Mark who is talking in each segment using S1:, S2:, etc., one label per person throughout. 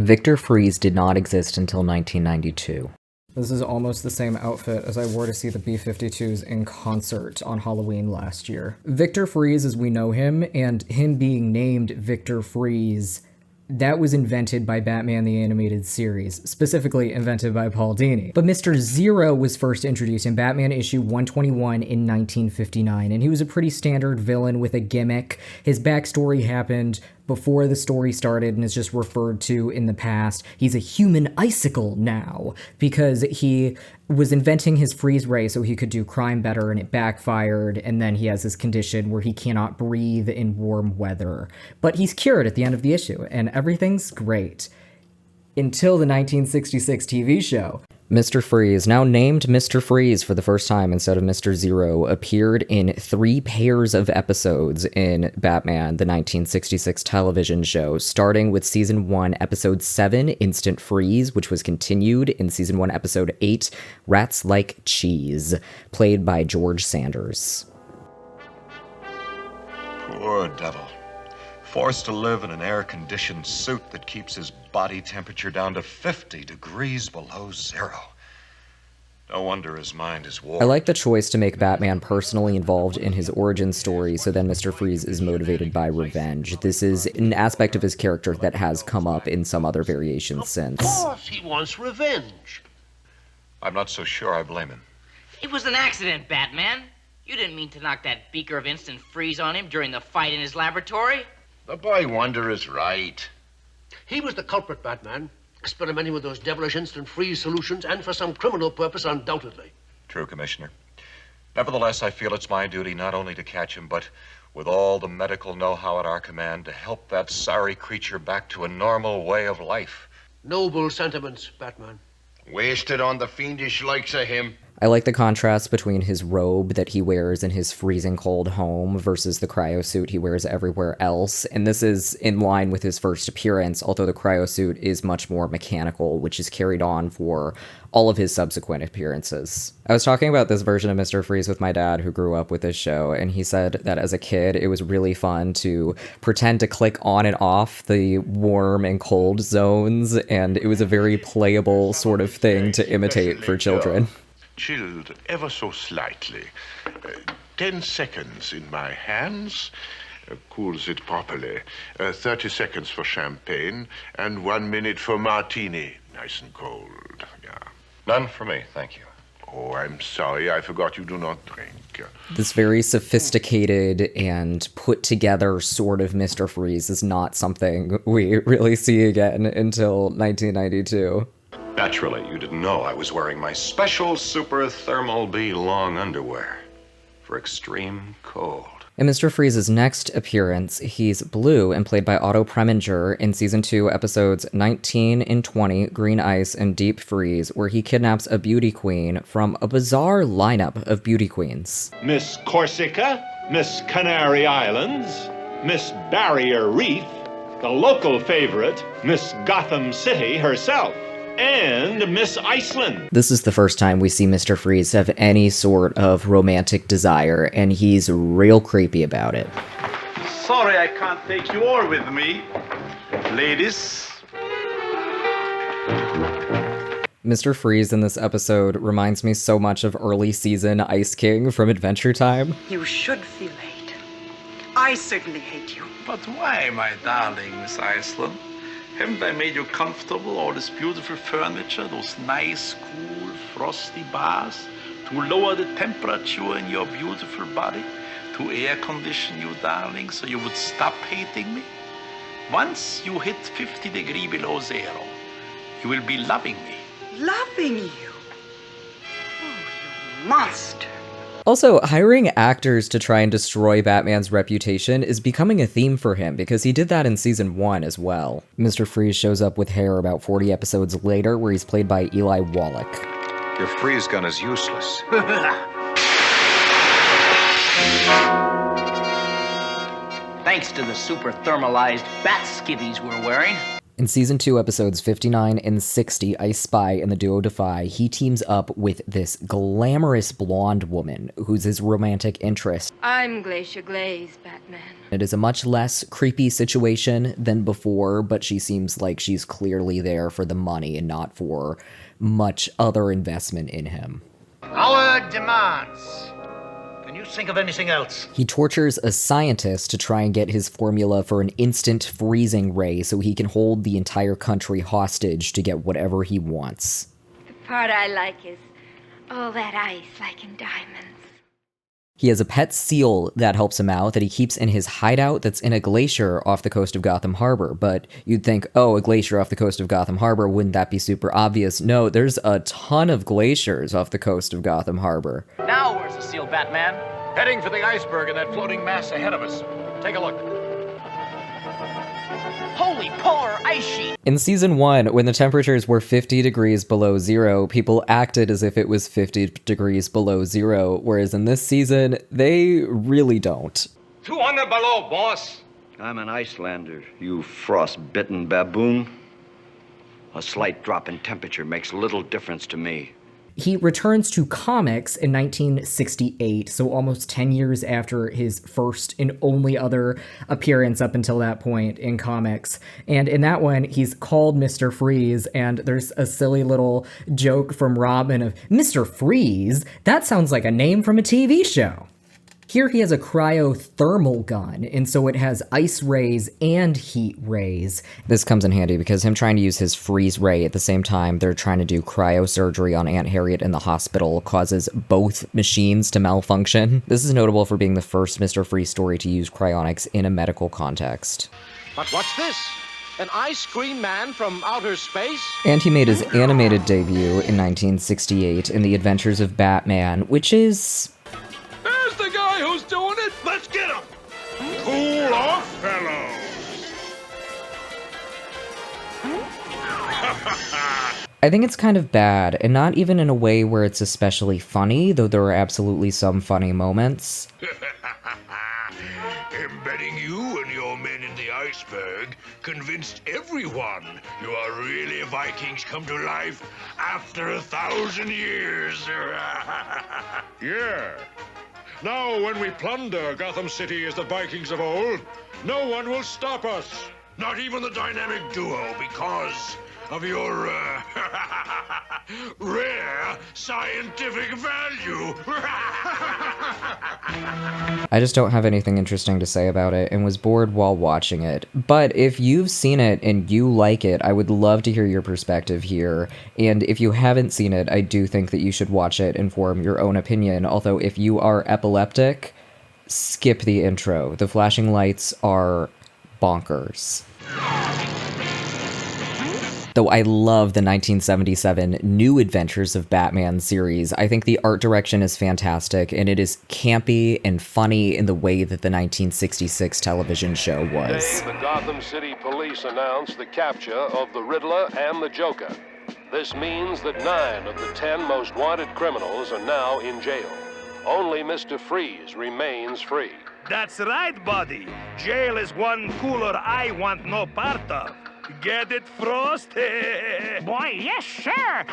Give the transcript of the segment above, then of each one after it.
S1: Victor Fries did not exist until 1992.
S2: This is almost the same outfit as I wore to see the B-52s in concert on Halloween last year. Victor Fries, as we know him, and him being named Victor Fries, that was invented by Batman the Animated Series, specifically invented by Paul Dini. But Mr. Zero was first introduced in Batman issue 121 in 1959, and he was a pretty standard villain with a gimmick. His backstory happened before the story started and is just referred to in the past. He's a human icicle now because he was inventing his freeze ray so he could do crime better, and it backfired, and then he has this condition where he cannot breathe in warm weather. But he's cured at the end of the issue, and everything's great. Until the 1966 TV show.
S1: Mr. Freeze, now named Mr. Freeze for the first time instead of Mr. Zero, appeared in 3 pairs of episodes in Batman, the 1966 television show, starting with Season 1, Episode 7, Instant Freeze, which was continued in Season 1, Episode 8, Rats Like Cheese, played by George Sanders.
S3: Poor devil. Forced to live in an air-conditioned suit that keeps his body temperature down to 50 degrees below zero. No wonder his mind is warped.
S1: I like the choice to make Batman personally involved in his origin story, so then Mr. Freeze is motivated by revenge. This is an aspect of his character that has come up in some other variations since.
S4: Of course he wants revenge.
S3: I'm not so sure I blame him.
S5: It was an accident, Batman. You didn't mean to knock that beaker of instant freeze on him during the fight in his laboratory.
S4: The boy Wonder is right. He was the culprit, Batman. Experimenting with those devilish instant freeze solutions, and for some criminal purpose, undoubtedly.
S3: True, Commissioner. Nevertheless, I feel it's my duty not only to catch him, but with all the medical know-how at our command, to help that sorry creature back to a normal way of life.
S4: Noble sentiments, Batman.
S6: Wasted on the fiendish likes of him.
S1: I like the contrast between his robe that he wears in his freezing cold home versus the cryosuit he wears everywhere else, and this is in line with his first appearance, although the cryosuit is much more mechanical, which is carried on for all of his subsequent appearances. I was talking about this version of Mr. Freeze with my dad, who grew up with this show, and he said that as a kid, it was really fun to pretend to click on and off the warm and cold zones, and it was a very playable sort of thing to imitate for children.
S7: Chilled ever so slightly. 10 seconds in my hands cools it properly. 30 seconds for champagne, and 1 minute for martini. Nice and cold, yeah.
S3: None for me, thank you.
S7: Oh, I'm sorry, I forgot you do not drink.
S1: This very sophisticated and put together sort of Mr. Freeze is not something we really see again until 1992.
S3: Naturally, you didn't know I was wearing my special Super Thermal B long underwear for extreme cold.
S1: In Mr. Freeze's next appearance, he's Blue and played by Otto Preminger in Season 2, episodes 19 and 20, Green Ice and Deep Freeze, where he kidnaps a beauty queen from a bizarre lineup of beauty queens.
S8: Miss Corsica, Miss Canary Islands, Miss Barrier Reef, the local favorite, Miss Gotham City herself, and Miss Iceland.
S1: This is the first time we see Mr. Freeze have any sort of romantic desire, and he's real creepy about it.
S8: Sorry I can't take you all with me, ladies.
S1: Mr. Freeze in this episode reminds me so much of early season Ice King from Adventure Time.
S9: You should feel hate. I certainly hate you.
S10: But why, my darling Miss Iceland? Haven't I made you comfortable, all this beautiful furniture, those nice, cool, frosty bars, to lower the temperature in your beautiful body, to air condition you, darling, so you would stop hating me? Once you hit 50 degrees below zero, you will be loving me.
S9: Loving you? Oh, you monster.
S1: Also, hiring actors to try and destroy Batman's reputation is becoming a theme for him, because he did that in Season 1 as well. Mr. Freeze shows up with hair about 40 episodes later, where he's played by Eli Wallach.
S3: Your freeze gun is useless.
S5: Thanks to the super thermalized bat skivvies we're wearing.
S1: In Season 2, episodes 59 and 60, Ice Spy and the duo Defy, he teams up with this glamorous blonde woman who's his romantic interest.
S11: I'm Glacier Glaze, Batman.
S1: It is a much less creepy situation than before, but she seems like she's clearly there for the money and not for much other investment in him.
S12: Our demands. Can you think of anything else?
S1: He tortures a scientist to try and get his formula for an instant freezing ray so he can hold the entire country hostage to get whatever he wants.
S11: The part I like is all that ice like in diamonds.
S1: He has a pet seal that helps him out that he keeps in his hideout that's in a glacier off the coast of Gotham Harbor. But you'd think, oh, a glacier off the coast of Gotham Harbor, wouldn't that be super obvious? No, there's a ton of glaciers off the coast of Gotham Harbor.
S13: Now where's the seal, Batman?
S14: Heading for the iceberg in that floating mass ahead of us. Take a look.
S13: Holy polar ice sheet!
S1: In Season 1, when the temperatures were 50 degrees below zero, people acted as if it was 50 degrees below zero, whereas in this season, they really don't.
S14: 200 below, boss.
S15: I'm an Icelander, you frost-bitten baboon. A slight drop in temperature makes little difference to me.
S2: He returns to comics in 1968, so almost 10 years after his first and only other appearance up until that point in comics. And in that one, he's called Mr. Freeze, and there's a silly little joke from Robin of, Mr. Freeze? That sounds like a name from a TV show. Here he has a cryothermal gun, and so it has ice rays and heat rays.
S1: This comes in handy because him trying to use his freeze ray at the same time they're trying to do cryosurgery on Aunt Harriet in the hospital causes both machines to malfunction. This is notable for being the first Mr. Freeze story to use cryonics in a medical context.
S12: But what's this? An ice cream man from outer space?
S1: And he made his animated debut in 1968 in The Adventures of Batman, which is...
S14: There's the guy who's doing it. Let's get him.
S7: Cool off, fellows.
S1: I think it's kind of bad, and not even in a way where it's especially funny, though there are absolutely some funny moments.
S7: Embedding you and your men in the iceberg convinced everyone you are really Vikings come to life after 1,000 years.
S14: Yeah. Now, when we plunder Gotham City as the Vikings of old, no one will stop us.
S7: Not even the dynamic duo, because of your rare scientific value.
S1: I just don't have anything interesting to say about it and was bored while watching it. But if you've seen it and you like it, I would love to hear your perspective here. And if you haven't seen it, I do think that you should watch it and form your own opinion. Although if you are epileptic, skip the intro. The flashing lights are bonkers. Though I love the 1977 New Adventures of Batman series, I think the art direction is fantastic, and it is campy and funny in the way that the 1966 television show was.
S16: Today, the Gotham City Police announced the capture of the Riddler and the Joker. This means that 9 of the 10 most wanted criminals are now in jail. Only Mr. Freeze remains free.
S17: That's right, buddy. Jail is one cooler I want no part of. Get it, Frost?
S18: Boy, yes, sir.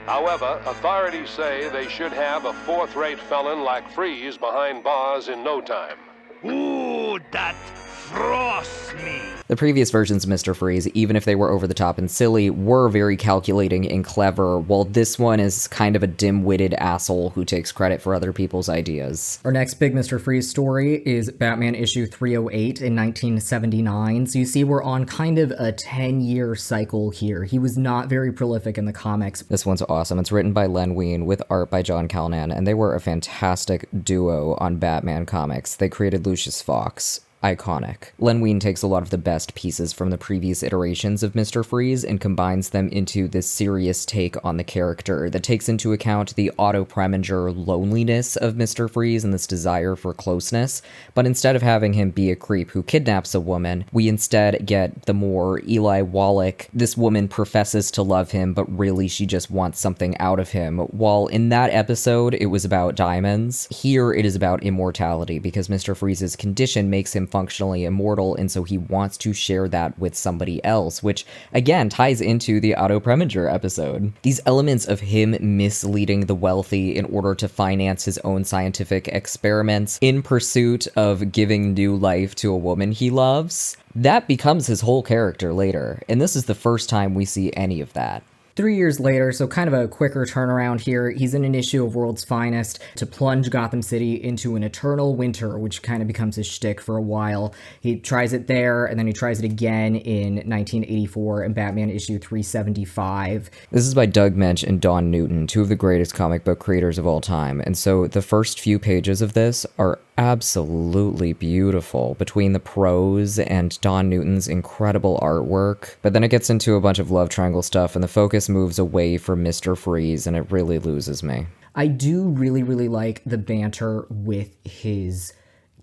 S16: However, authorities say they should have a fourth-rate felon like Freeze behind bars in no time.
S17: Ooh, that frosts me.
S1: The previous versions of Mr. Freeze, even if they were over the top and silly, were very calculating and clever, while this one is kind of a dim-witted asshole who takes credit for other people's ideas.
S2: Our next big Mr. Freeze story is Batman issue 308 in 1979, so you see we're on kind of a 10-year cycle here. He was not very prolific in the comics.
S1: This one's awesome. It's written by Len Wein with art by John Calnan, and they were a fantastic duo on Batman comics. They created Lucius Fox. Iconic. Len Wein takes a lot of the best pieces from the previous iterations of Mr. Freeze and combines them into this serious take on the character that takes into account the Otto Preminger loneliness of Mr. Freeze and this desire for closeness, but instead of having him be a creep who kidnaps a woman, we instead get the more Eli Wallach, this woman professes to love him, but really she just wants something out of him. While in that episode it was about diamonds, here it is about immortality, because Mr. Freeze's condition makes him functionally immortal, and so he wants to share that with somebody else, which again ties into the Otto Preminger episode. These elements of him misleading the wealthy in order to finance his own scientific experiments in pursuit of giving new life to a woman he loves, that becomes his whole character later, and this is the first time we see any of that.
S2: 3 years later, so kind of a quicker turnaround here, he's in an issue of World's Finest to plunge Gotham City into an eternal winter, which kind of becomes his shtick for a while. He tries it there, and then he tries it again in 1984 in Batman issue 375.
S1: This is by Doug Mensch and Don Newton, two of the greatest comic book creators of all time, and so the first few pages of this are absolutely beautiful between the prose and Don Newton's incredible artwork, but then it gets into a bunch of love triangle stuff and the focus moves away from Mr. Freeze and it really loses me.
S2: I do really like the banter with his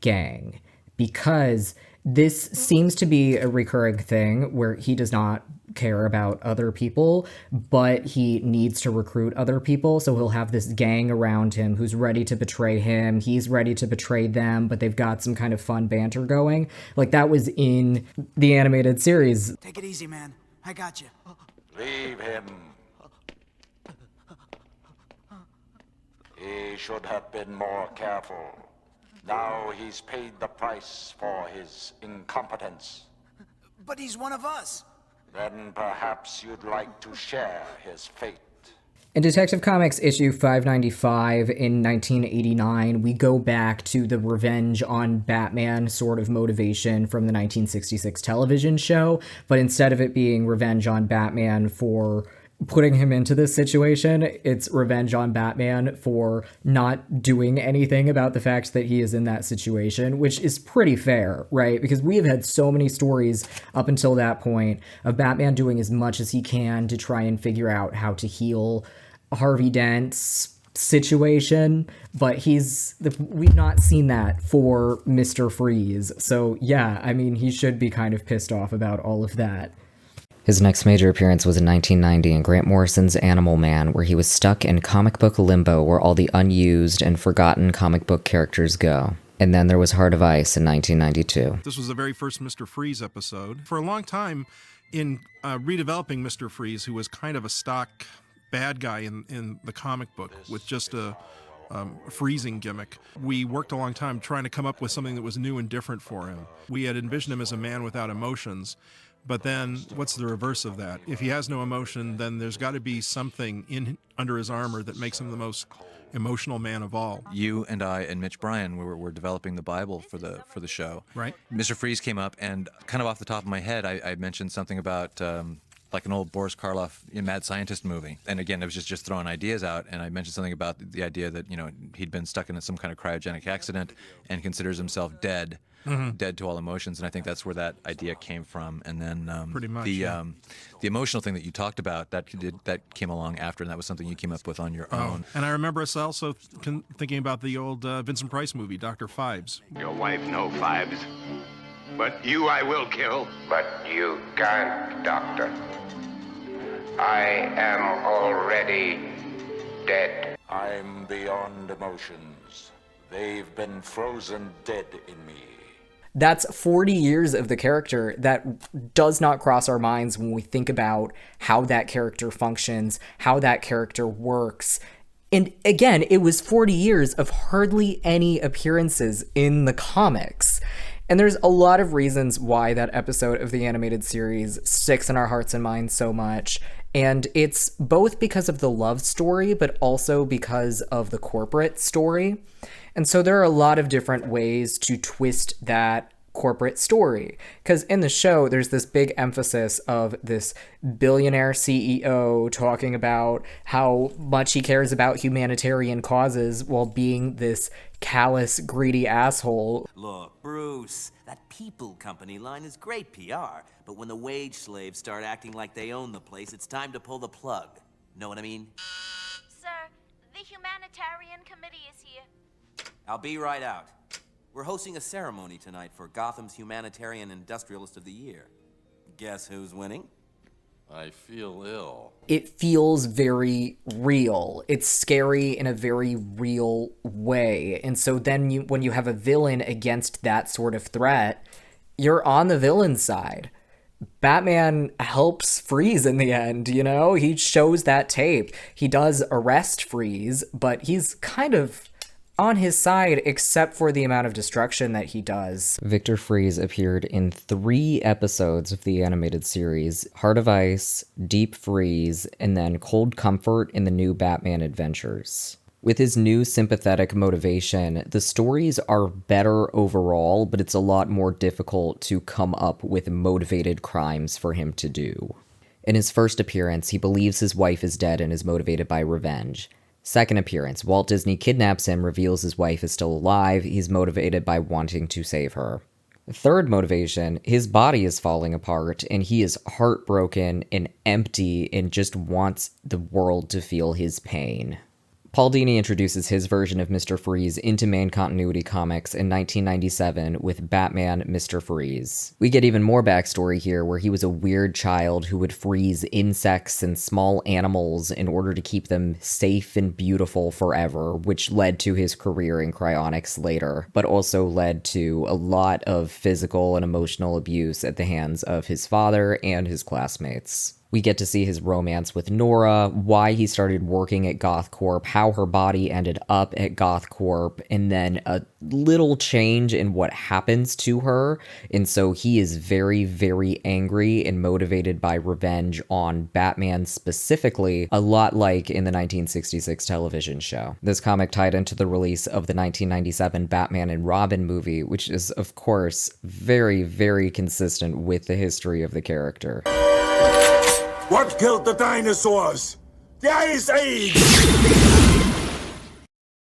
S2: gang, because this seems to be a recurring thing where he does not care about other people, but he needs to recruit other people, so he'll have this gang around him who's ready to betray him, he's ready to betray them, but they've got some kind of fun banter going. Like, that was in the animated series.
S19: Take it easy, man. I got you.
S20: Leave him. He should have been more careful. Now he's paid the price for his incompetence.
S19: But he's one of us.
S20: Then perhaps you'd like to share his fate.
S2: In Detective Comics issue 595 in 1989, we go back to the revenge on Batman sort of motivation from the 1966 television show, but instead of it being revenge on Batman for putting him into this situation, it's revenge on Batman for not doing anything about the fact that he is in that situation, which is pretty fair, right? Because we have had so many stories up until that point of Batman doing as much as he can to try and figure out how to heal Harvey Dent's situation, but we've not seen that for Mr. Freeze. So yeah, I mean, he should be kind of pissed off about all of that.
S1: His next major appearance was in 1990 in Grant Morrison's Animal Man, where he was stuck in comic book limbo where all the unused and forgotten comic book characters go. And then there was Heart of Ice in 1992.
S21: This was the very first Mr. Freeze episode. For a long time, in redeveloping Mr. Freeze, who was kind of a stock bad guy in the comic book with just a freezing gimmick, we worked a long time trying to come up with something that was new and different for him. We had envisioned him as a man without emotions. But then, what's the reverse of that? If he has no emotion, then there's got to be something under his armor that makes him the most emotional man of all.
S22: You and I and Mitch Bryan were developing the Bible for the show.
S21: Right.
S22: Mr. Freeze came up, and kind of off the top of my head, I mentioned something about like an old Boris Karloff Mad Scientist movie. And again, it was just throwing ideas out, and I mentioned something about the idea that, you know, he'd been stuck in some kind of cryogenic accident and considers himself dead. Mm-hmm. Dead to all emotions, and I think that's where that idea came from. And then
S21: pretty much,
S22: the emotional thing that you talked about that came along after, and that was something you came up with on your own.
S21: And I remember us also thinking about the old Vincent Price movie, Dr. Phibes.
S6: Your wife, no Phibes. But you I will kill.
S20: But you can't, Doctor. I am already dead. I'm beyond emotions. They've been frozen dead in me.
S2: That's 40 years of the character that does not cross our minds when we think about how that character functions, how that character works. And again, it was 40 years of hardly any appearances in the comics. And there's a lot of reasons why that episode of the animated series sticks in our hearts and minds so much. And it's both because of the love story, but also because of the corporate story. And so there are a lot of different ways to twist that corporate story. Because in the show, there's this big emphasis of this billionaire CEO talking about how much he cares about humanitarian causes while being this callous, greedy asshole.
S23: Look, Bruce, that people company line is great PR, but when the wage slaves start acting like they own the place, it's time to pull the plug. Know what I mean?
S11: Sir, the humanitarian committee is here.
S23: I'll be right out. We're hosting a ceremony tonight for Gotham's Humanitarian Industrialist of the Year. Guess who's winning?
S20: I feel ill.
S2: It feels very real. It's scary in a very real way. And so then when you have a villain against that sort of threat, you're on the villain's side. Batman helps Freeze in the end, you know? He shows that tape. He does arrest Freeze, but he's kind of on his side except for the amount of destruction that he does.
S1: Victor Freeze appeared in 3 episodes of the animated series: Heart of Ice, Deep Freeze, and then Cold Comfort in the new Batman Adventures. With his new sympathetic motivation, the stories are better overall, but it's a lot more difficult to come up with motivated crimes for him to do. In his first appearance, he believes his wife is dead and is motivated by revenge. Second appearance, Walt Disney kidnaps him, reveals his wife is still alive, he's motivated by wanting to save her. Third motivation, his body is falling apart, and he is heartbroken and empty and just wants the world to feel his pain. Paul Dini introduces his version of Mr. Freeze into main continuity comics in 1997 with Batman Mr. Freeze. We get even more backstory here, where he was a weird child who would freeze insects and small animals in order to keep them safe and beautiful forever, which led to his career in cryonics later, but also led to a lot of physical and emotional abuse at the hands of his father and his classmates. We get to see his romance with Nora, why he started working at GothCorp, how her body ended up at GothCorp, and then a little change in what happens to her. And so he is very, very angry and motivated by revenge on Batman specifically, a lot like in the 1966 television show. This comic tied into the release of the 1997 Batman and Robin movie, which is, of course, very, very consistent with the history of the character.
S4: What killed the dinosaurs? The Ice Age!